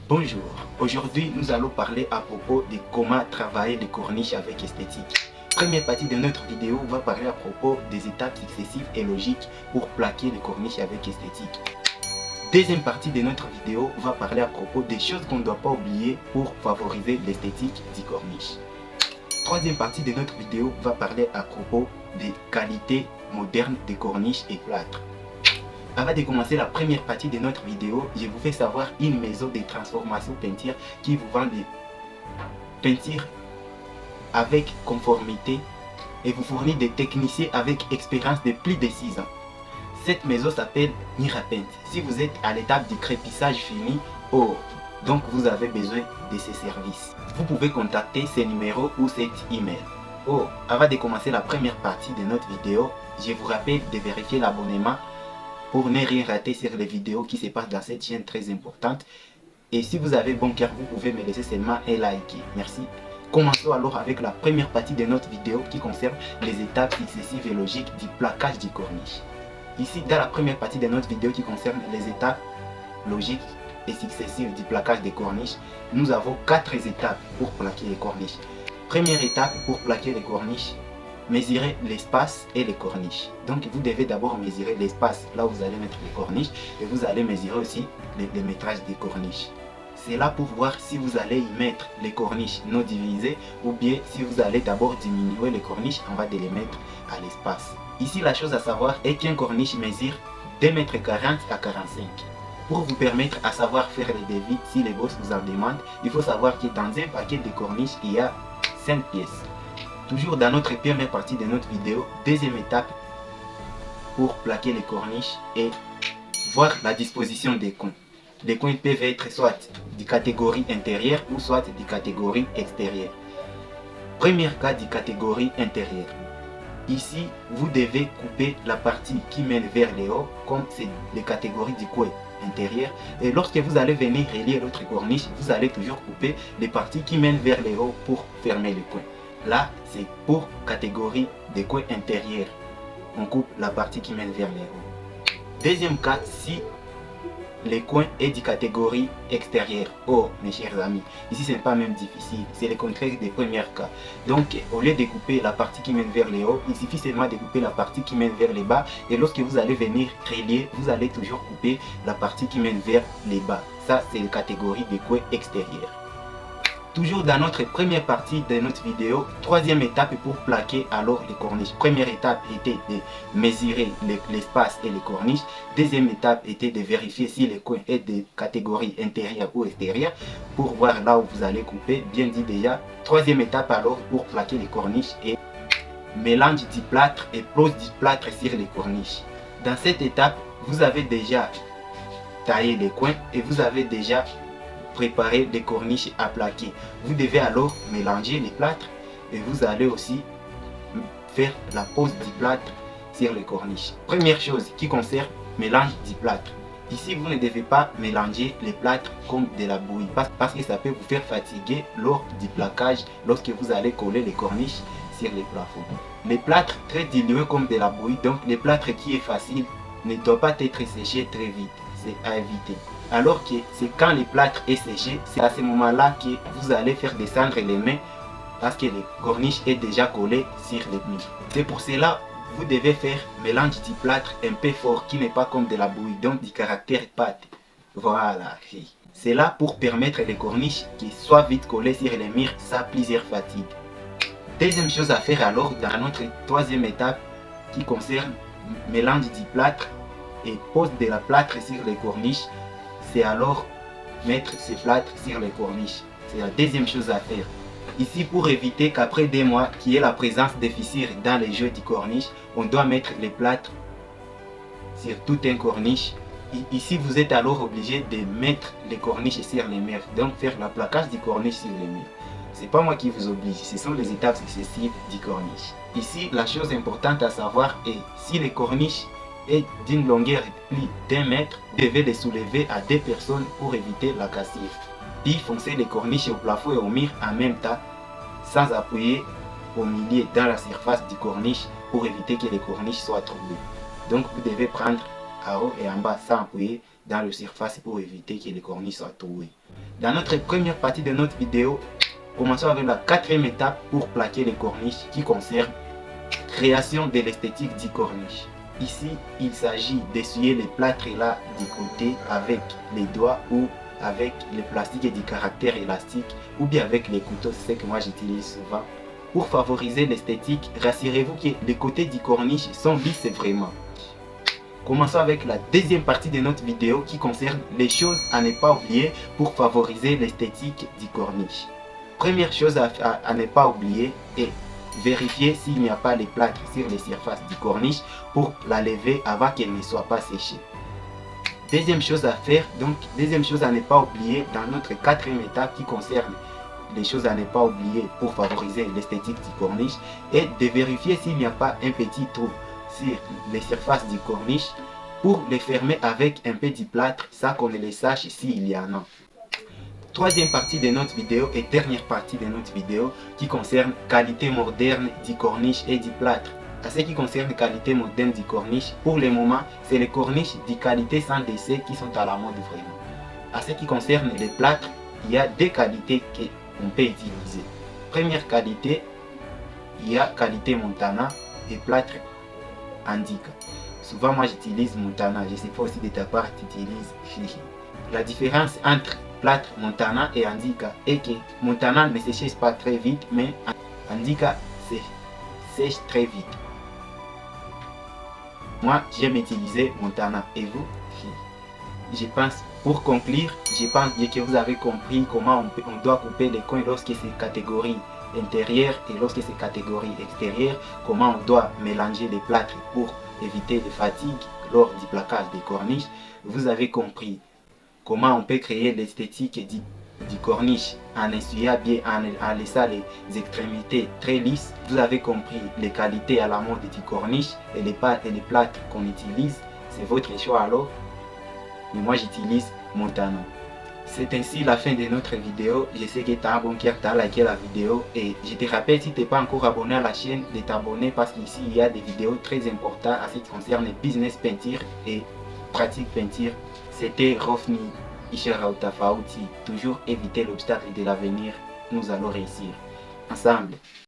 Bonjour, aujourd'hui nous allons parler à propos de comment travailler les corniches avec esthétique. Première partie de notre vidéo va parler à propos des étapes successives et logiques pour plaquer les corniches avec esthétique. Deuxième partie de notre vidéo va parler à propos des choses qu'on ne doit pas oublier pour favoriser l'esthétique du corniche. Troisième partie de notre vidéo va parler à propos des qualités modernes des corniches et plâtres. Avant de commencer la première partie de notre vidéo, je vous fais savoir une maison de transformation peinture qui vous vend des peintures avec conformité et vous fournit des techniciens avec expérience de plus de 6 ans. Cette maison s'appelle Mirapaint. Si vous êtes à l'étape du crépissage fini, donc vous avez besoin de ces services. Vous pouvez contacter ces numéros ou cet email. Avant de commencer la première partie de notre vidéo, je vous rappelle de vérifier l'abonnement pour ne rien rater sur les vidéos qui se passent dans cette chaîne très importante. Et si vous avez bon cœur, vous pouvez me laisser seulement un like. Merci. Commençons alors avec la première partie de notre vidéo qui concerne les étapes successives et logiques du plaquage du corniche. Ici, dans la première partie de notre vidéo qui concerne les étapes logiques et successives du plaquage des corniches, nous avons 4 étapes pour plaquer les corniches. Première étape pour plaquer les corniches, mesurer l'espace et les corniches. Donc vous devez d'abord mesurer l'espace là où vous allez mettre les corniches et vous allez mesurer aussi le métrage des corniches. C'est là pour voir si vous allez y mettre les corniches non divisées ou bien si vous allez d'abord diminuer les corniches avant de les mettre à l'espace. Ici la chose à savoir est qu'un corniche mesure 2,40 m à 45 m. Pour vous permettre à savoir faire les devis si les boss vous en demandent, il faut savoir que dans un paquet de corniches il y a 5 pièces. Toujours dans notre première partie de notre vidéo, deuxième étape pour plaquer les corniches et voir la disposition des coins. Les coins peuvent être soit de catégorie intérieure ou soit de catégorie extérieure. Premier cas de catégorie intérieure. Ici, vous devez couper la partie qui mène vers le haut, comme c'est les catégories du coin intérieur. Et lorsque vous allez venir relier l'autre corniche, vous allez toujours couper les parties qui mènent vers le haut pour fermer le coin. Là, c'est pour catégorie des coins intérieurs. On coupe la partie qui mène vers le haut. Deuxième cas, si les coins est de catégorie extérieure. Mes chers amis, ici ce n'est pas même difficile, c'est le contraire des premiers cas. Donc au lieu de couper la partie qui mène vers le haut, il suffit seulement de couper la partie qui mène vers le bas. Et lorsque vous allez venir relier, vous allez toujours couper la partie qui mène vers le bas. Ça c'est la catégorie des coins extérieurs. Toujours dans notre première partie de notre vidéo, troisième étape pour plaquer alors les corniches. Première étape était de mesurer l'espace et les corniches. Deuxième étape était de vérifier si le coin est de catégorie intérieure ou extérieure pour voir là où vous allez couper, bien dit déjà. Troisième étape alors pour plaquer les corniches et mélange du plâtre et pose du plâtre sur les corniches. Dans cette étape, vous avez déjà taillé les coins et vous avez déjà préparer des corniches à plaquer. Vous devez alors mélanger les plâtres et vous allez aussi faire la pose du plâtre sur les corniches. Première chose qui concerne mélange du plâtre. Ici, vous ne devez pas mélanger les plâtres comme de la bouillie parce que ça peut vous faire fatiguer lors du plaquage lorsque vous allez coller les corniches sur les plafonds. Les plâtres très dilués comme de la bouillie, donc les plâtres qui est facile, ne doit pas être séché très vite. C'est à éviter. Alors que c'est quand le plâtre est séché, c'est à ce moment-là que vous allez faire descendre les mains parce que les corniches est déjà collées sur les murs. C'est pour cela vous devez faire mélange du plâtre un peu fort qui n'est pas comme de la bouillie, donc du caractère pâte. Voilà. C'est là pour permettre les corniches qui soient vite collées sur les murs sans plusieurs fatigues. Deuxième chose à faire alors dans notre troisième étape qui concerne mélange du plâtre et pose de la plâtre sur les corniches, c'est alors mettre ces plâtres sur les corniches. C'est la deuxième chose à faire. Ici, pour éviter qu'après 2 mois, qu'il y ait la présence de fissures dans les jeux du corniche, on doit mettre les plâtres sur tout un corniche. Ici, vous êtes alors obligé de mettre les corniches sur les murs, donc faire la plaquage du corniche sur les murs. C'est pas moi qui vous oblige, ce sont les étapes successives du corniche. Ici, la chose importante à savoir est si les corniches est d'une longueur de plus d'1 mètre, vous devez les soulever à 2 personnes pour éviter la cassure. Puis foncez les corniches au plafond et au mur en même temps, sans appuyer au milieu dans la surface du corniche pour éviter que les corniches soient trouées. Donc vous devez prendre en haut et en bas sans appuyer dans la surface pour éviter que les corniches soient trouées. Dans notre première partie de notre vidéo, commençons avec la quatrième étape pour plaquer les corniches qui concerne création de l'esthétique du corniche. Ici, il s'agit d'essuyer les plâtres là du côté avec les doigts ou avec le plastique et du caractère élastique ou bien avec les couteaux, c'est ce que moi j'utilise souvent. Pour favoriser l'esthétique, rassurez-vous que les côtés du corniche sont lisses vraiment. Commençons avec la deuxième partie de notre vidéo qui concerne les choses à ne pas oublier pour favoriser l'esthétique du corniche. Première chose à ne pas oublier est vérifier s'il n'y a pas les plâtres sur les surfaces du corniche pour la lever avant qu'elle ne soit pas séchée. Deuxième chose à faire, donc deuxième chose à ne pas oublier dans notre quatrième étape qui concerne les choses à ne pas oublier pour favoriser l'esthétique du corniche est de vérifier s'il n'y a pas un petit trou sur les surfaces du corniche pour les fermer avec un peu du plâtre sans qu'on ne les sache s'il y en a. Troisième partie de notre vidéo et dernière partie de notre vidéo qui concerne qualité moderne du corniche et du plâtre. À ce qui concerne qualité moderne du corniche, pour le moment, c'est les corniches de qualité sans décès qui sont à la mode vraiment. À ce qui concerne les plâtres, il y a deux qualités qu'on peut utiliser. Première qualité, il y a qualité Montana et plâtre Indica. Souvent, moi j'utilise Montana. Je ne sais pas aussi de ta part tu utilises. La différence entre plâtre Montana et Indica est que Montana ne sèche pas très vite, mais Indica sèche très vite. Moi, j'aime utiliser Montana. Et vous? Je pense, pour conclure, je pense que vous avez compris comment on doit couper les coins lorsque c'est catégorie intérieure et lorsque c'est catégorie extérieure, comment on doit mélanger les plâtres pour éviter les fatigues lors du plaquage des corniches. Vous avez compris comment on peut créer l'esthétique du corniche en essuyant bien, en laissant les extrémités très lisses. Vous avez compris les qualités à la mode du corniche et les plâtres qu'on utilise. C'est votre choix alors. Mais moi j'utilise Montana. C'est ainsi la fin de notre vidéo. Je sais que tu as un bon cœur, tu as liké la vidéo. Et je te rappelle, si tu n'es pas encore abonné à la chaîne, de t'abonner parce qu'ici il y a des vidéos très importantes à ce qui concerne business peinture et pratique peinture. C'était Rofni Ishara Utafauti. Toujours éviter l'obstacle de l'avenir. Nous allons réussir ensemble.